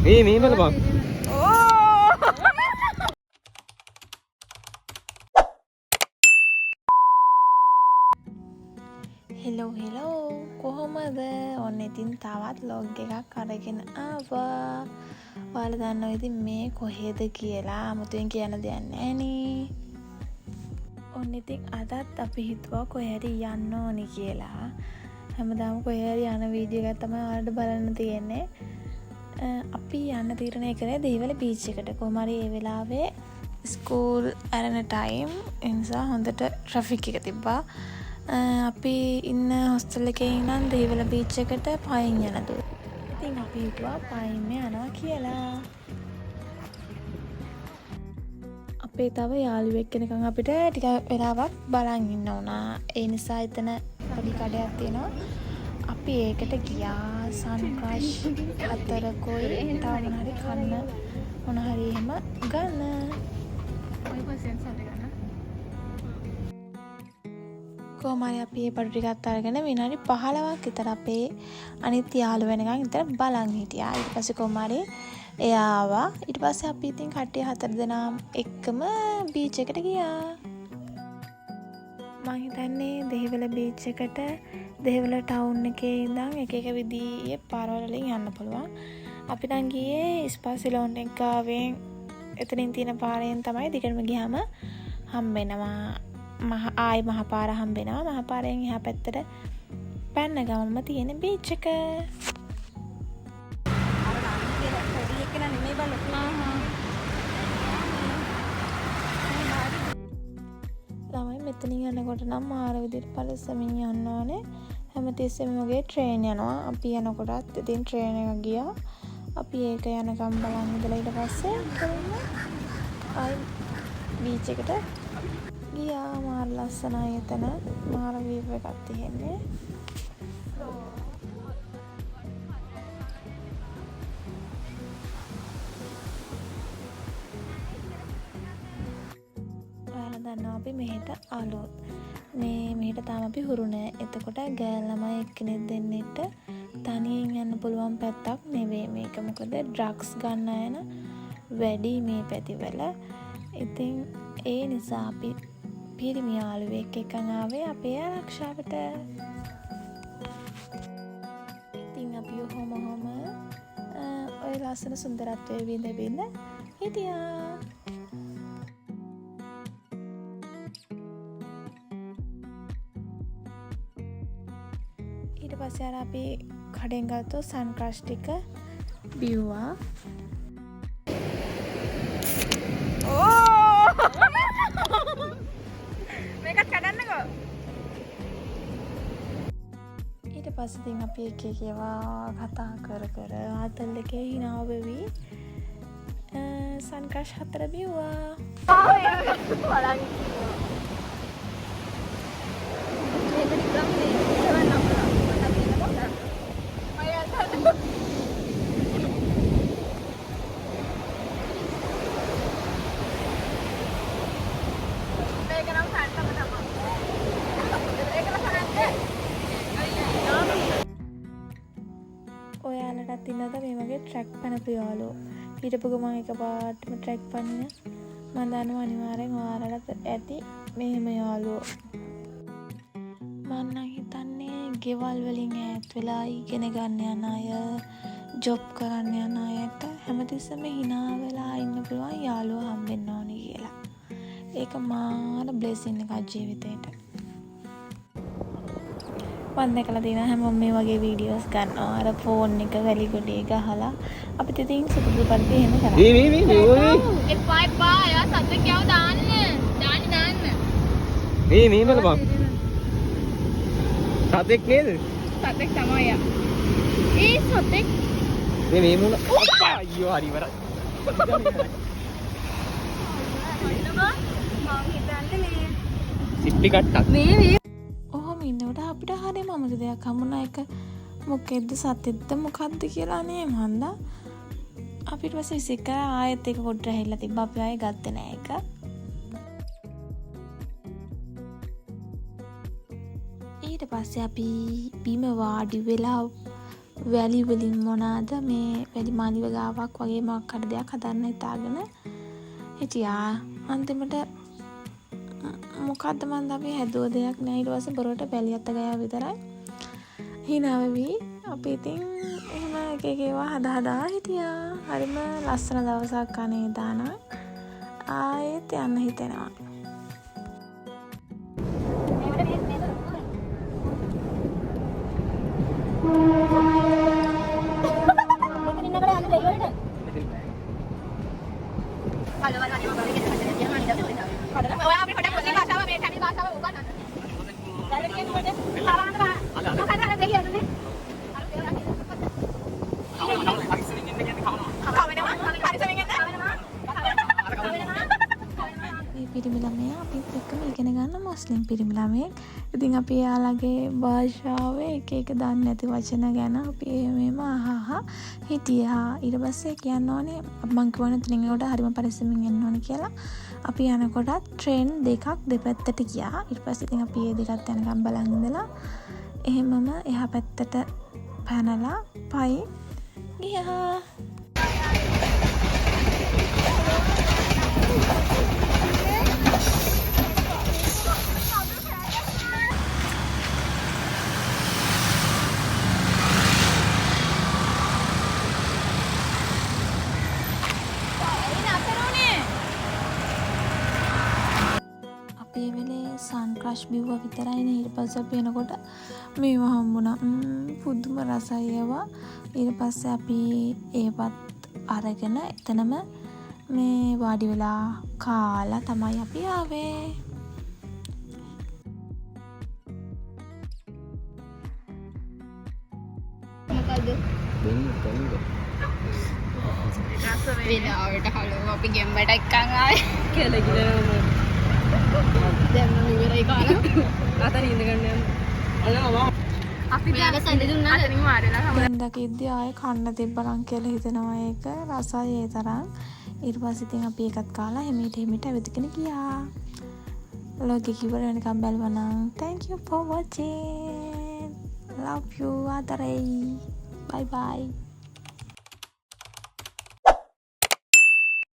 මේ බලපන්. හෙලෝ කොහොමද? ඔන්න ඉතින් තවත් ලොග් එකක් අරගෙන ආවා. ඔයාලා දන්නවා ඉතින් මේ කොහෙද කියලා 아무තෙන් කියන්න දෙයක් නැහනේ. ඔන්න ඉතින් අදත් අපි හිතුවා කොහේ හරි යන්න ඕනි කියලා. හැමදාම කොහේ හරි යන වීඩියෝ එකක් තමයි ඔයාලට බලන්න තියෙන්නේ. අපි යන්න තීරණය කරේ දෙහිවල බීච් එකට. කොහොම හරි ඒ වෙලාවේ ස්කූල් අරන ටයිම් ඒ නිසා හොඳට ට්‍රැෆික් එක තිබ්බා. අපි ඉන්න හොස්ටල් එකේ ඉඳන් දෙහිවල බීච් එකට පයින් යනදු. ඉතින් අපි හිතුවා පයින් යනවා කියලා. අපේ තව යාළුවෙක් කෙනකන් අපිට ටික වෙලාවක් බලන් ඉන්න උනා. ඒ නිසා එතන පොඩි කඩයක් තියෙනවා. අපි ඒකට ගියා. සන්ක්‍රෂ් අතරකොයි තව මොනහරි කන්න මොනහරි එහෙම ගන්න. කොහොමයි අපි මේ පඩු ටිකත් අරගෙන විනාඩි 15ක් විතර අපේ අනිත් යාළුවා වෙනකන් විතර බලන් හිටියා. ඊට පස්සේ කොහොමයි එයා ආවා. ඊට පස්සේ අපි ඉතින් කට්ටිය 4 දෙනා එක්කම බීච් එකට ගියා. මම හිතන්නේ දෙහිවල බීච් එකට දෙහිවල ටවුන් එකේ ඉඳන් එක එක විදිහේ පාරවල් වලින් යන්න පුළුවන්. අපි දැන් ගියේ ස්පාසිලෝන් එක ගාවෙන් එතනින් තියෙන පාරෙන් තමයි දිගටම ගියාම හම්බෙනවා. ආයි මහ පාර හම්බෙනවා. මහ පාරෙන් එහා පැත්තට පැන්න ගමන්ම තියෙන බීච් එක. ළමයි මෙතනින් යනකොට නම් මාර විදිහට පරිස්සමින් යන්න ඕනේ. හැමතිස්සෙම වගේ ට්‍රේන් යනවා. අපි යනකොටත් ඉතින් ට්‍රේන් එක ගියා. අපි ඒක යනකම් බලන් ඉඳලා ඊට පස්සේ ආයි බීච් එකට ගියා. මාර ලස්සනයි එතන. මාර වීව් එකක් තියෙන්නේ. ඔයාලා දන්නවා අපි මෙහෙට ආලොත්. මෙහෙට තාම අපි හුරු නෑ. එතකොට ගෑල් ළමයි එක්කෙනෙක් දෙන්නෙට තනියෙන් යන්න පුළුවන් පැත්තක් නෙවෙයි මේක. මොකද ඩ්‍රග්ස් ගන්න යන වැඩි මේ පැතිවල. ඉතින් ඒ නිසා අපි පිරිමි යාළුවෙක් එක්කන් ආවේ අපේ ආරක්ෂාවට. ඉතින් අපි ඔහොම ඔය ලස්සන සුන්දරත්වයේ විඳින්න හිටියා. ඊට පස්සේ අර අපි කඩෙන් ගත්ත සන්ක්‍රෂ් ටික බිව්වා. ඊට පස්සේ ඉතින් අපි එක එක ඒවා කතා කර ආතල් එකේ hinaව වෙවි සන්ක්‍රෂ් 4 බිව්වා. ඔයාලටත් ඉන්නද මේ වගේ ට්‍රැක් පැනපු යාළුවෝ? හිටපු ගමන් එකපාරටම ට්‍රැක් පනින මම දන්නවා අනිවාර්යෙන් ඔයාලටත් ඇති මෙහෙම යාළුවෝ. මම නම් හිතන්නේ ගෙවල් වලින් ඈත් වෙලා ඉගෙන ගන්න යන අය, ජොබ් කරන්න යන අයට හැමතිස්සෙම hina වෙලා ඉන්න පුළුවන් යාළුවෝ හම්බෙන්න ඕනි කියලා. ඒක මාර බ්ලෙසින් එකක් ජීවිතේට. මම දැකලා තියෙනවා හැමෝම මේ වගේ වීඩියෝස් ගන්නවා. අර ෆෝන් එක වැලි ගොඩේ ගහලා අපිට ඉතින් සුදුසු පරිදි එහෙම කරා. එපා යා සතෙක් යව දාන්න. දාන්න. මේ බලපන්. සතෙක් නේද? සතෙක් තමයි යා. ඒ සතෙක් මේ මුණ අප්පා අයියෝ හරි ඉවරයි. සිප්පි කට්ටක්. මේ ඔහොම ඉන්නකොට අපිට හරිය මමද දෙයක් හමුණා. එක මොකෙද්ද සතෙක්ද මොකද්ද කියලා නේ මන්දා. අපිට පස්සේ විසික් කරා ආයෙත් එක පොඩ්ඩක් ඇහිලා තිබ්බා. අපි ආයෙ ගත්තේ නෑ ඒක. ඊට පස්සේ අපි බිම වාඩි වෙලා වැලි වලින් මොනවාද මේ වැලි මාලිව ගාවක් වගේ මොකක් හරි දෙයක් හදන්න හිතාගෙන හිටියා. අන්තිමට මොකද්ද මන්ද අපි හැදුව දෙයක් නෑ. ඊට පස්සේ බොරුවට වැලි අත ගියා විතරයි. හිනාවෙවි අපි ඉතින් එහෙම එක එක ඒවා හදා හිටියා. හරිම ලස්සන දවසක් අනේ දාන. ආයෙත් යන්න හිතෙනවා. පිරිමි ළමයා අපිත් එක්කම ඉගෙන ගන්න මුස්ලිම් පිරිමි ළමයෙක්. ඉතින් අපි එයාලගේ භාෂාවේ එක එක දන්නේ නැති වචන ගැන අපි එහෙමම අහහා හිටියා. ඊට පස්සේ කියන්න ඕනේ මං කියවන තුنين උඩ හරිම පරිස්සමින් යන්න ඕනේ කියලා. අපි යනකොට ට්‍රේන් දෙකක් දෙපැත්තට ගියා. ඊට පස්සේ ඉතින් අපි මේ දෙකත් යනකම් බලන් ඉඳලා එහෙමම එහා පැත්තට පැනලා පයි ගියා. සන් ක්‍රෂ් බිව්වා විතරයිනේ. ඊට පස්සේ අපි එනකොට මේවා හම්බුණා. පුදුම රසයි ඒවා. ඊට පස්සේ අපි ඒවත් අරගෙන එතනම මේ වාඩි වෙලා කාලා තමයි අපි ආවේ. මොකද දෙන්න විලාවට හලෝ අපි ගෙම්බට එක්කන් ආවේ කියලා කිව්වා. දැන් මම ඉවරයි කාලා. අතන ඉඳගන්න යනවා. අපි දැන් සැඳ දුන්නා අතනින් මාරලා තමයි. දැන් දකිද්දී ආයේ කන්න තිබ්බනම් කියලා හිතනවා ඒක. රසයි ඒ තරම්. ඊට පස්සේ ඉතින් අපි ඒකත් කාලා හිමීට ඇවිදගෙන ගියා. vlog එක ඉවර වෙනකම් බැලුවා නම් thank you for watching. love you ආදරේ. bye bye.